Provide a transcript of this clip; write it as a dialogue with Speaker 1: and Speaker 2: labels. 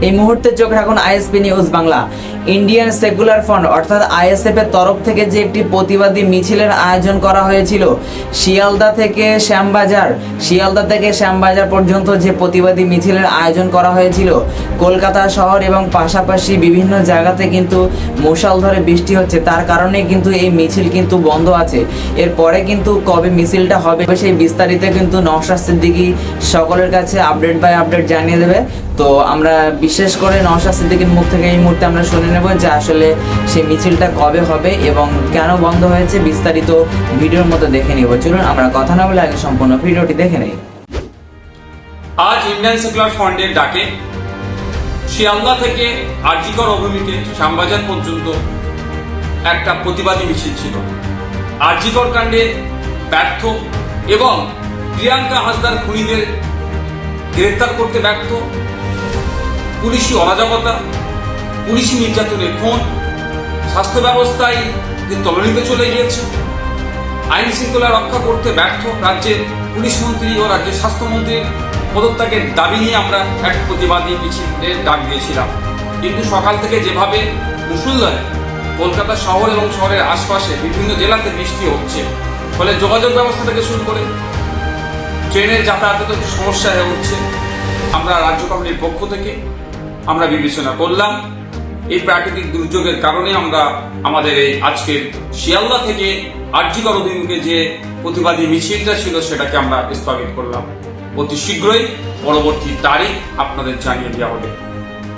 Speaker 1: এই মুহূর্তে চোখ রাখুন ISP news Bangla. Indian secular front অর্থাৎ আইএসএফ এর তরফ থেকে যে একটি প্রতিবাদী মিছিলের আয়োজন করা হয়েছিল শিয়ালদা থেকে শ্যামবাজার পর্যন্ত যে প্রতিবাদী মিছিলের আয়োজন করা হয়েছিল, কলকাতা শহর এবং পাশাপাশি বিভিন্ন জায়গাতে কিন্তু মুষলধারে বৃষ্টি হচ্ছে, তার কারণে কিন্তু এই মিছিল কিন্তু বন্ধ আছে। এরপরে কিন্তু কবে মিছিলটা হবে সেই বিস্তারিত কিন্তু নওশাদ সিদ্দিকী সকলের কাছে আপডেট বাই আপডেট জানিয়ে দেবে। তো আমরা বিশেষ করে নওশাদ সিদ্দিকীর মুখ থেকে এই মুহূর্তে আমরা শুনে নেব যে আসলে সেই মিছিলটা কবে হবে এবং কেন বন্ধ হয়েছে, বিস্তারিত ভিডিওর মধ্যে দেখে নিব। চলুন আমরা কথা না বলে আগে সম্পূর্ণ ভিডিওটি দেখে নেই।
Speaker 2: আজ ইন্ডিয়ান সেকুলার ফ্রন্টের ডাকে শিয়ালদা থেকে আরজিকর অভিমুখে শ্যামবাজার পর্যন্ত একটা প্রতিবাদী মিছিল ছিল। আরজিকর কাণ্ডে ব্যর্থ এবং প্রিয়াঙ্কা হাসদার খুনিদের গ্রেফতার করতে ব্যর্থ, পুলিশি অরাজকতা, পুলিশি নির্যাতনের খুন, স্বাস্থ্য ব্যবস্থায় যে তলানিতে চলে গিয়েছে, আইন শৃঙ্খলা রক্ষা করতে ব্যর্থ রাজ্যের পুলিশ মন্ত্রী ও রাজ্যের স্বাস্থ্যমন্ত্রীর পদত্যাগের দাবি নিয়ে আমরা এক প্রতিবাদী মিছিলের ডাক দিয়েছিলাম। কিন্তু সকাল থেকে যেভাবে মুষলধারে কলকাতা শহর এবং শহরের আশপাশে বিভিন্ন জেলাতে বৃষ্টি হচ্ছে, ফলে যোগাযোগ ব্যবস্থা থেকে শুরু করে ট্রেনের যাতায়াতে সমস্যা হয়ে উঠছে, আমরা রাজ্য কমিটির পক্ষ থেকে আমরা বিবেচনা করলাম এই প্রাকৃতিক দুর্যোগের কারণে আমরা আমাদের এই আজকের শিয়ালদা থেকে আরজিকর অভিমুখে যে প্রতিবাদী মিছিলটা ছিল সেটাকে আমরা স্থগিত করলাম। অতি শীঘ্রই পরবর্তী তারিখ আপনাদের জানিয়ে দেওয়া হবে।